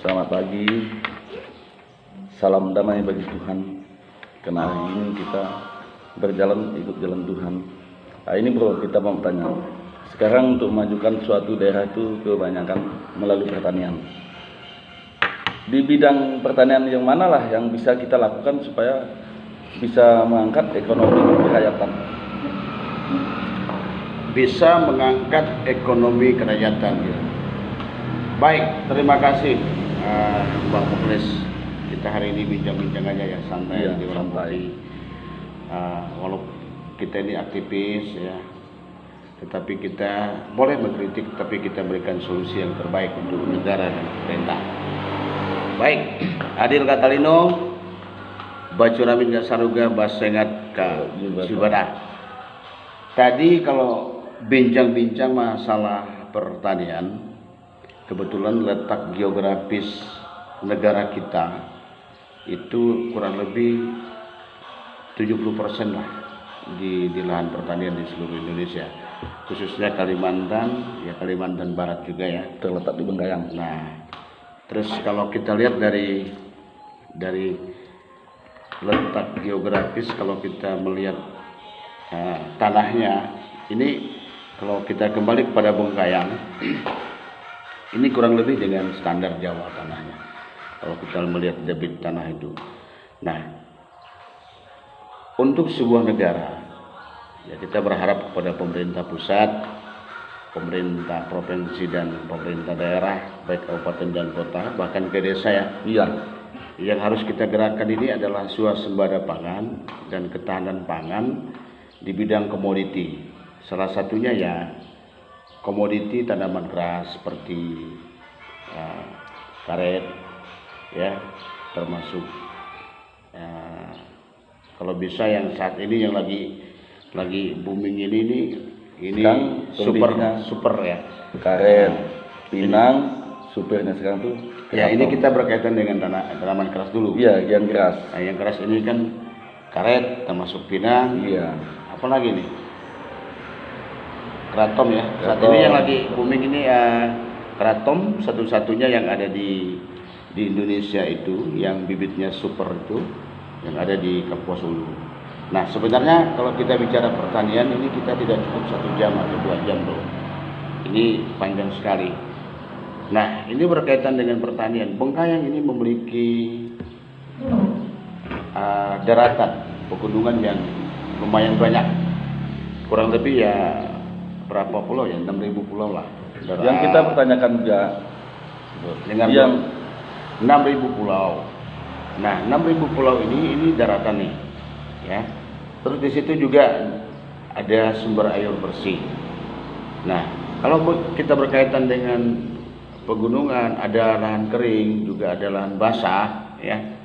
Selamat pagi, salam damai bagi Tuhan. Karena hari ini kita berjalan ikut jalan Tuhan. Nah, ini bro, kita mau bertanya. Sekarang untuk memajukan suatu daerah itu kebanyakan melalui pertanian. Di bidang pertanian yang mana lah yang bisa kita lakukan supaya bisa mengangkat ekonomi kerakyatan? Bisa mengangkat ekonomi kerakyatan. Ya. Baik, terima kasih Bang Muklis. Kita hari ini bincang-bincang aja ya, santai Iya, di orang putih. Walaupun kita ini aktivis ya, tetapi kita boleh mengkritik, tapi kita berikan solusi yang terbaik untuk negara dan pemerintah. Baik, Adil Katalino, Bacuramin Gasaruga, Basengat Ka Sibada. Tadi kalau bincang-bincang masalah pertanian, kebetulan letak geografis negara kita itu kurang lebih 70% lah di lahan pertanian di seluruh Indonesia, khususnya Kalimantan, ya Kalimantan Barat juga ya, Terletak di Bengkayang. Nah, terus kalau kita lihat dari letak geografis, kalau kita melihat tanahnya, ini kalau kita kembali kepada Bengkayang, ini kurang lebih dengan standar Jawa tanahnya. Kalau kita melihat debit tanah itu. Nah, untuk sebuah negara, ya kita berharap kepada pemerintah pusat, pemerintah provinsi dan pemerintah daerah, baik kabupaten dan kota, bahkan ke desa ya. Iya. Yang harus kita gerakkan ini adalah swasembada pangan dan ketahanan pangan di bidang komoditi. Salah satunya ya komoditi tanaman keras seperti karet ya, termasuk kalau bisa yang saat ini yang lagi booming ini super ya, karet, pinang, supirnya sekarang tuh ya. Ini kita berkaitan dengan tanaman keras dulu. Iya, yang keras. Nah, yang keras ini kan karet, termasuk pinang. Iya. Apalagi nih? Kratom ya. Saat Kratom. ini yang lagi booming ini kratom, satu-satunya yang ada di Indonesia itu, yang bibitnya super itu, yang ada di Kapuas Hulu. Nah, sebenarnya kalau kita bicara pertanian ini kita tidak cukup 1 jam atau 2 jam loh. Ini panjang sekali. Nah, ini berkaitan dengan pertanian. Bengkayang ini memiliki daratan pegunungan yang lumayan banyak. Kurang lebih ya berapa pulau ya? 6.000 pulau lah. Yang kita pertanyakan juga dengan yang 6.000 pulau. Nah, 6.000 pulau ini daratan nih, ya. Terus di situ juga ada sumber air bersih. Nah, kalau kita berkaitan dengan pegunungan, ada lahan kering, juga ada lahan basah, ya.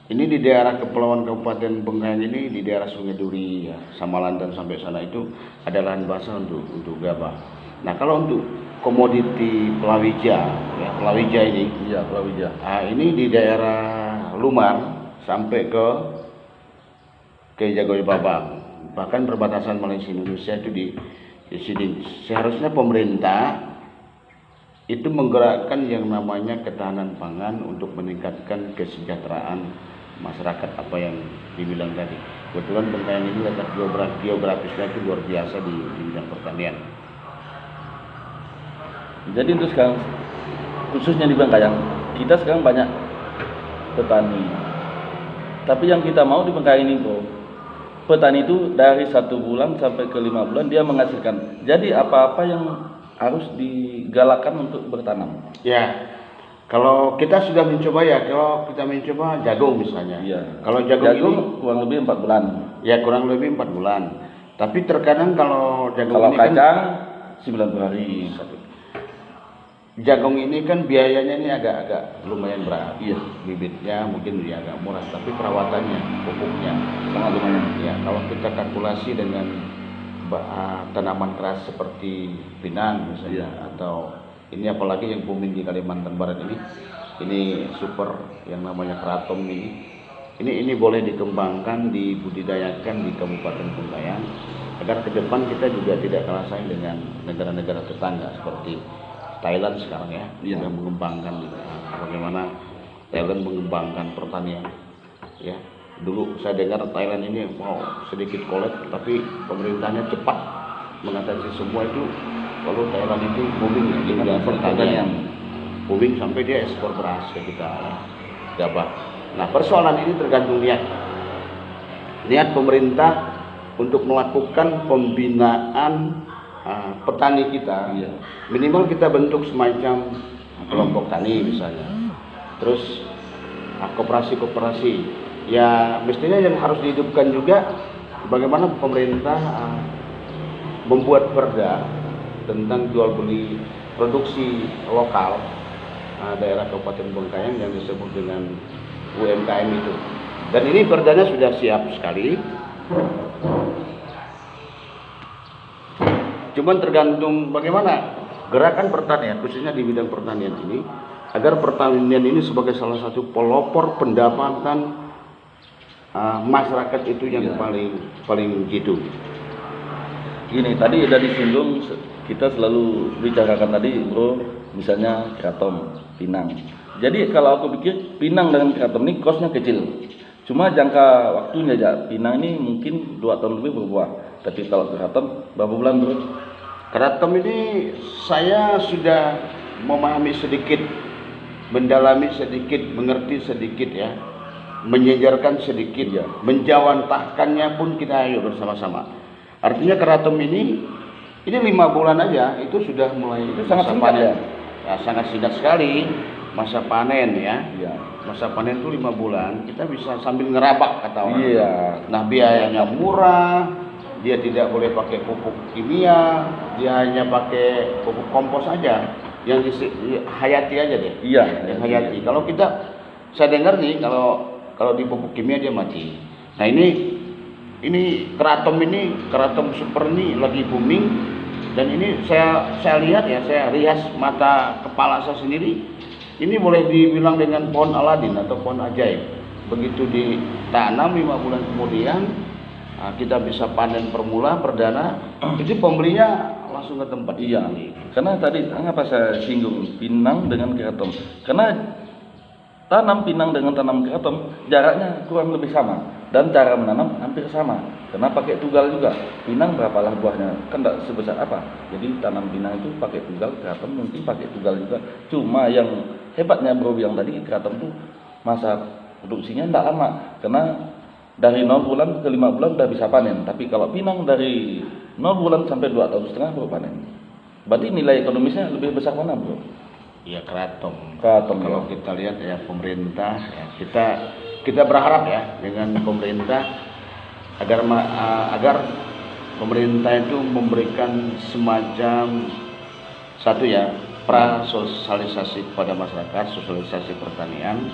Ini di daerah Kepulauan Kabupaten Bengkayang ini, di daerah Sungai Duri, ya, Samalantan sampai sana itu ada lahan basah untuk gabah. Nah, kalau untuk komoditi palawija, ya palawija ini, iya palawija. Ini di daerah Lumar sampai ke Jagoibabang, bahkan perbatasan Malaysia Indonesia itu di sini. Seharusnya pemerintah itu menggerakkan yang namanya ketahanan pangan untuk meningkatkan kesejahteraan masyarakat, apa yang dibilang tadi. Kebetulan Bengkayang ini letak geografisnya itu luar biasa di bidang pertanian. Jadi untuk sekarang khususnya di Bengkayang, kita sekarang banyak petani. Tapi yang kita mau di Bengkayang ini bro, petani itu dari 1 bulan sampai ke 5 bulan dia menghasilkan. Jadi apa-apa yang harus digalakkan untuk bertanam. Ya, kalau kita sudah mencoba ya, kalau kita mencoba jagung misalnya. Iya. Kalau jagung ini kurang lebih 4 bulan. Ya, kurang lebih 4 bulan. Tapi terkadang kalau jagung kalau ini kacang 90 hari. Jagung ini kan biayanya ini agak lumayan berat. Iya. Bibitnya mungkin dia agak murah, tapi perawatannya, pupuknya sangat lumayan. Ya, kalau kita kalkulasi dengan tanaman keras seperti pinang misalnya, atau ini apalagi yang booming di Kalimantan Barat ini super yang namanya kratom ini boleh dikembangkan, dibudidayakan di Kabupaten Bengkayang agar ke depan kita juga tidak kalah saing dengan negara-negara tetangga seperti Thailand sekarang ya, Iya. sudah mengembangkan bagaimana Thailand mengembangkan pertanian. Ya, dulu saya dengar Thailand ini mau sedikit kolot, tapi pemerintahnya cepat mengatasi semua itu. Lalu Thailand itu booming di bidang pertanian, booming sampai dia ekspor beras ke kita, gabah. Nah, persoalan ini tergantung niat pemerintah untuk melakukan pembinaan petani kita. Iya. Minimal kita bentuk semacam kelompok tani misalnya, terus koperasi-koperasi. Ya mestinya yang harus dihidupkan juga bagaimana pemerintah membuat perda tentang jual beli produksi lokal daerah Kabupaten Bengkayang yang disebut dengan UMKM itu. Dan ini perdanya sudah siap sekali. Cuman tergantung bagaimana gerakan pertanian, khususnya di bidang pertanian ini, agar pertanian ini sebagai salah satu pelopor pendapatan masyarakat itu yang paling gitu. Gini, tadi udah disinggung, kita selalu bicarakan tadi bro, misalnya Kratom, Pinang. Jadi kalau aku pikir Pinang dengan Kratom ini kosnya kecil, cuma jangka waktunya aja. Pinang ini mungkin 2 tahun lebih berbuah, tapi kalau Kratom berapa bulan bro? Kratom ini saya sudah memahami sedikit, mendalami sedikit, mengerti sedikit ya, menyejarkan sedikit ya, menjawantahkannya pun kita ayo bersama-sama. Artinya Kratom ini 5 bulan aja itu sudah mulai itu sangat masa singkat panen. ya? Ya, sangat singkat sekali masa panen ya. Iya. Masa panen itu 5 bulan, kita bisa sambil ngerabak kata orang. Iya. Nah, biayanya murah, dia tidak boleh pakai pupuk kimia, dia hanya pakai pupuk kompos aja, yang hayati aja deh. Iya. Yang hayati. Kalau saya dengar nih, kalau di pupuk kimia dia mati. Nah ini Kratom super ini lagi booming, dan ini saya lihat ya, saya rias mata kepala saya sendiri. Ini boleh dibilang dengan pohon Aladin atau pohon ajaib. Begitu ditanam 5 bulan kemudian, kita bisa panen perdana, jadi pembelinya langsung ke tempat. Iya, karena tadi apa saya singgung Pinang dengan Kratom, karena tanam Pinang dengan tanam Kratom jaraknya kurang lebih sama dan cara menanam hampir sama, karena pakai tugal juga. Pinang berapalah buahnya kan tidak sebesar apa, jadi tanam Pinang itu pakai tugal, Kratom mungkin pakai tugal juga. Cuma yang hebatnya bro yang tadi, Kratom tuh masa produksinya tidak lama, karena dari 0 bulan ke 5 bulan udah bisa panen. Tapi kalau Pinang dari 0 bulan sampai 2 tahun setengah baru panen. Berarti nilai ekonomisnya lebih besar mana bro? Ya Kratom. Ya. Kalau kita lihat ya pemerintah, ya, kita berharap ya dengan pemerintah agar pemerintah itu memberikan semacam satu ya pra-sosialisasi kepada masyarakat, sosialisasi pertanian.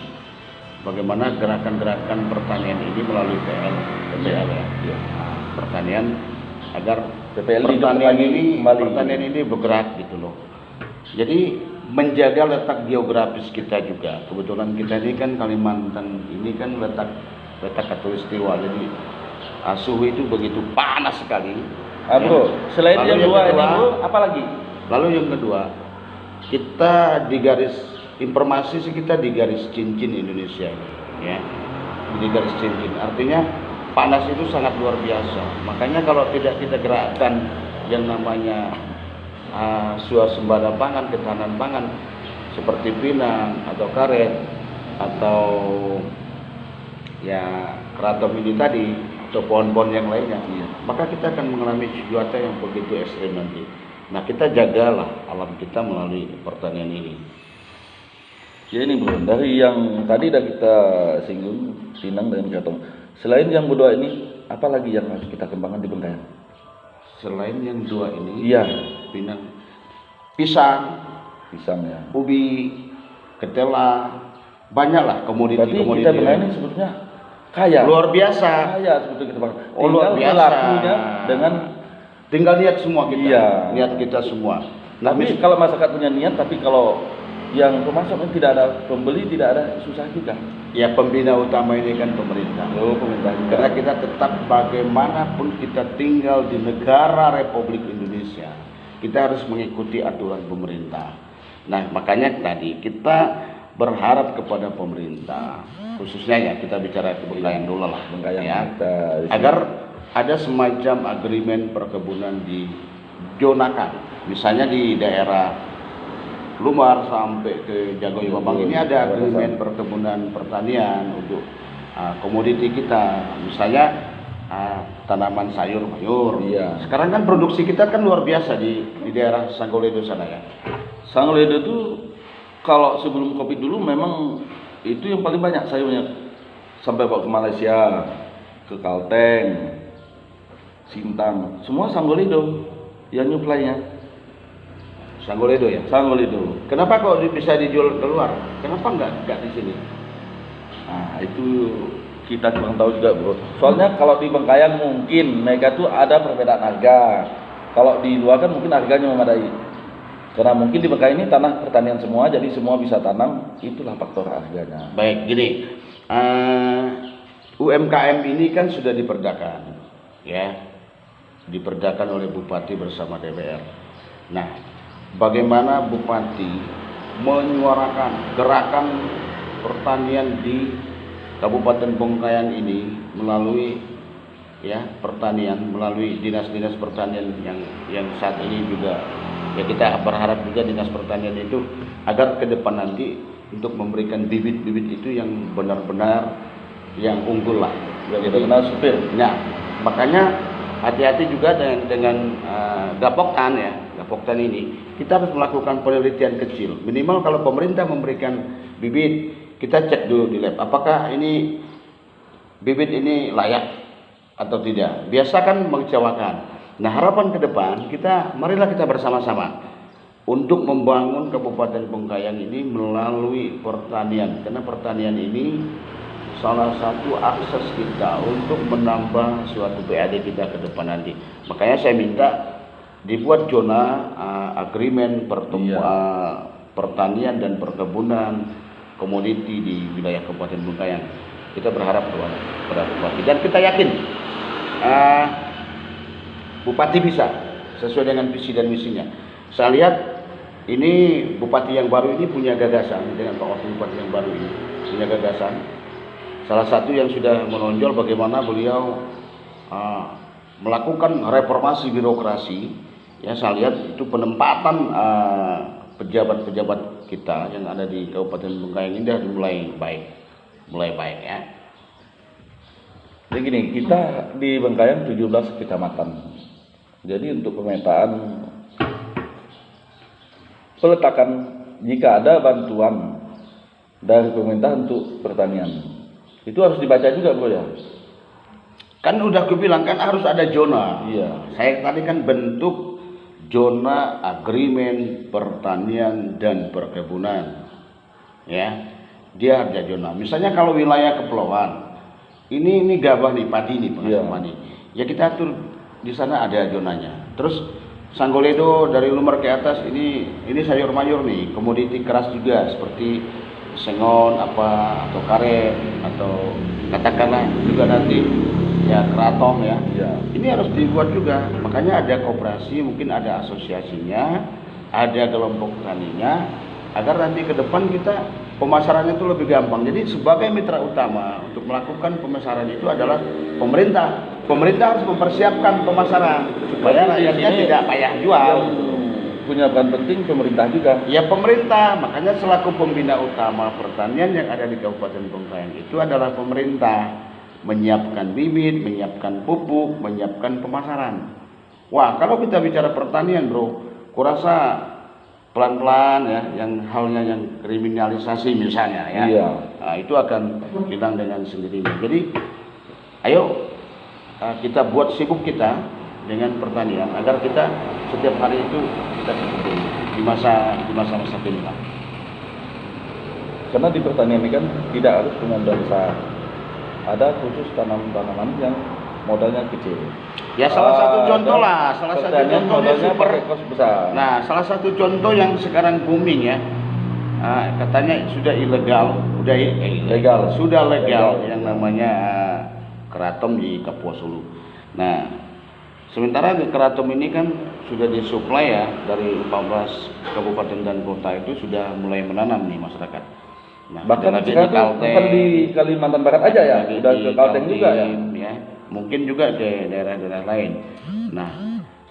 Bagaimana gerakan-gerakan pertanian ini melalui PPL ya. Pertanian agar pertanian ini bergerak gitu loh. Jadi menjaga letak geografis kita juga. Kebetulan kita ini kan Kalimantan ini kan letak katulistiwa, jadi suhu itu begitu panas sekali. Bro, selain yang dua ini bro, apa lagi? Lalu yang kedua, kita di garis informasi sih kita di garis cincin Indonesia ya, di garis cincin, artinya panas itu sangat luar biasa. Makanya kalau tidak kita gerakkan yang namanya swasembada pangan, ketahanan pangan seperti Pinang atau karet atau ya Kratom ini tadi atau pohon-pohon yang lainnya, maka kita akan mengalami cuaca yang begitu ekstrim nanti. Nah, kita jagalah alam kita melalui pertanian ini. Ya ini bro, dari yang tadi udah kita singgung Pinang dan Kratom. Selain yang berdua ini, apa lagi yang harus kita kembangkan di Bengkayang? Selain yang dua ini, iya, Pinang, pisang ya, ubi, ketela, banyaklah komoditi-komoditi. Berarti kita Bengkayang ini sebetulnya kaya. Luar biasa. Kaya sebetulnya kita Bang. Luar biasa. Tinggal niat semua kita. Iya. Niat kita semua. Tapi kalau masyarakat punya niat, tapi kalau yang pemasok tidak ada pembeli, tidak ada, susah juga. Ya, pembina utama ini kan pemerintah. Pemerintah juga. Karena kita tetap bagaimanapun kita tinggal di negara Republik Indonesia, kita harus mengikuti aturan pemerintah. Nah, makanya tadi kita berharap kepada pemerintah, khususnya ya kita bicara ke Bengkayang dulu lah, Bengkayang ya, kita agar ada semacam agreement perkebunan dizonakan. Misalnya di daerah Lumar sampai ke Jagoy Babang ini ada agreement perkebunan pertanian untuk komoditi kita. Misalnya tanaman sayur mayur. Iya. Sekarang kan produksi kita kan luar biasa di daerah Sanggoledo sana ya. Sanggoledo itu kalau sebelum Covid dulu memang itu yang paling banyak sayurnya, sampai bawa ke Malaysia, ke Kalteng, Sintang, semua Sanggoledo yang nyuplainya. Sanggoledo ya. Sanggoledo. Kenapa kok bisa dijual keluar? Kenapa enggak di sini? Nah itu kita kurang tahu juga bro. Soalnya kalau di Bengkayang mungkin mereka tuh ada perbedaan harga. Kalau di luar kan mungkin harganya memadai. Karena mungkin di Bengkayang ini tanah pertanian semua, jadi semua bisa tanam. Itulah faktor harganya. Baik, gini. UMKM ini kan sudah diperdakan, ya, diperdakan oleh Bupati bersama DPR. Nah, bagaimana Bupati menyuarakan gerakan pertanian di Kabupaten Bengkayang ini melalui pertanian, melalui dinas-dinas pertanian yang saat ini juga ya kita berharap juga dinas pertanian itu agar ke depan nanti untuk memberikan bibit-bibit itu yang benar-benar yang unggul lah. Yang benar supir. Nah, makanya hati-hati juga dengan Gapoktan ya. Gapoktan ini kita harus melakukan penelitian kecil. Minimal kalau pemerintah memberikan bibit, kita cek dulu di lab apakah ini bibit ini layak atau tidak. Biasa kan mengecewakan. Nah, harapan ke depan marilah kita bersama-sama untuk membangun Kabupaten Bengkayang ini melalui pertanian, karena pertanian ini salah satu akses kita untuk menambah suatu PAD kita ke depan nanti. Makanya saya minta dibuat zona agreement pertanian dan perkebunan komoditi di wilayah Kabupaten Bengkayang. Kita berharap kepada Bupati dan kita yakin Bupati bisa sesuai dengan visi dan misinya. Saya lihat ini Bupati yang baru ini punya gagasan, dengan Pak Wakil Bupati yang baru ini punya gagasan. Salah satu yang sudah menonjol bagaimana beliau melakukan reformasi birokrasi. Ya, saya lihat itu penempatan pejabat-pejabat kita yang ada di Kabupaten Bengkayang ini sudah mulai baik ya. Jadi gini, kita di Bengkayang 17 kecamatan. Jadi untuk pemetaan peletakan jika ada bantuan dari pemerintah untuk pertanian itu harus dibaca juga bro ya. Kan udah aku bilang kan harus ada zona. Iya. Saya tadi kan bentuk zona agreement pertanian dan perkebunan. Ya, dia ada zona. Misalnya kalau wilayah kepulauan, ini gabah nih, padi nih, penghasil nih. Ya kita atur di sana ada zonanya. Terus Sanggoledo dari Lumar ke atas ini sayur mayur nih, komoditi keras juga seperti sengon atau karet atau katakanlah juga nanti ya keraton ya. Ini harus dibuat juga. Makanya ada koperasi, mungkin ada asosiasinya, ada kelompok taninya, agar nanti ke depan kita pemasarannya itu lebih gampang. Jadi sebagai mitra utama untuk melakukan pemasaran itu adalah pemerintah. Pemerintah harus mempersiapkan pemasaran supaya rakyatnya tidak payah jual. Punya peran penting pemerintah juga. Ya pemerintah, makanya selaku pembina utama pertanian yang ada di Kabupaten Bengkayang itu adalah pemerintah, menyiapkan bibit, menyiapkan pupuk, menyiapkan pemasaran. Wah, kalau kita bicara pertanian bro, kurasa pelan-pelan ya, yang halnya yang kriminalisasi misalnya ya, nah, itu akan hilang dengan sendirinya. Jadi ayo kita buat sibuk kita dengan pertanian agar kita setiap hari itu kita berkumpul di masa-masa pilihan. Karena di pertanian ini kan tidak harus punya modal besar. Ada khusus tanaman-tanaman yang modalnya kecil. Ya salah satu contoh lah, salah satu contohnya super besar. Nah, salah satu contoh yang sekarang booming ya, katanya sudah ilegal, sudah legal yang namanya keraton di Kapuasulu. Nah, sementara keraton ini kan sudah disuplai ya dari 14 kabupaten dan kota itu sudah mulai menanam nih masyarakat. Nah, bahkan ada lagi sekarang di Kalteng, bukan di Kalimantan Barat aja ya, ada udah di ke Kalteng juga ya. ya. Mungkin juga ke daerah-daerah lain. Nah,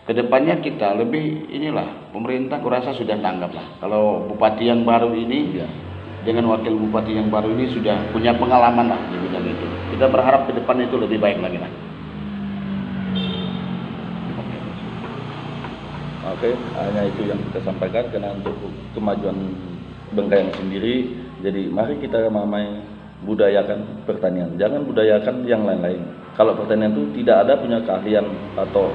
kedepannya kita lebih inilah pemerintah kurasa sudah tanggap lah. Kalau bupati yang baru ini dengan wakil bupati yang baru ini sudah punya pengalaman lah di bidang itu. Kita berharap ke depan itu lebih baik lagi lah. Oke, hanya itu yang kita sampaikan karena untuk kemajuan Bengkayang sendiri, jadi mari kita budayakan pertanian, jangan budayakan yang lain-lain. Kalau pertanian itu tidak ada punya keahlian atau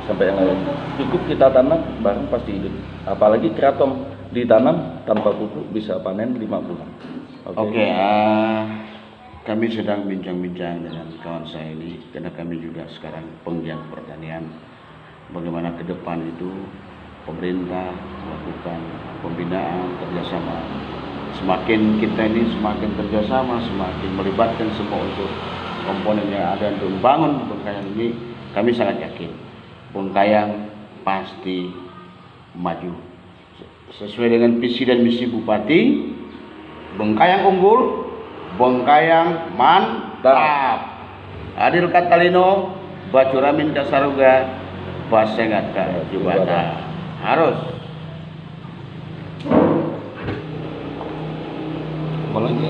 sampai yang lain, cukup kita tanam barang pasti hidup. Apalagi keraton ditanam tanpa pupuk bisa panen 5 bulan. Oke, kami sedang bincang-bincang dengan kawan saya ini karena kami juga sekarang penggiat pertanian. Bagaimana ke depan itu pemerintah melakukan pembinaan kerjasama. Semakin kita ini semakin kerjasama, semakin melibatkan semua unsur komponen yang ada untuk membangun Bengkayang ini, kami sangat yakin Bengkayang pasti maju sesuai dengan visi dan misi Bupati. Bengkayang unggul, Bengkayang mantap. Adil Katalino, Bacuramin Kasaruga, Basengat Jubata. Harus. Mau lagi?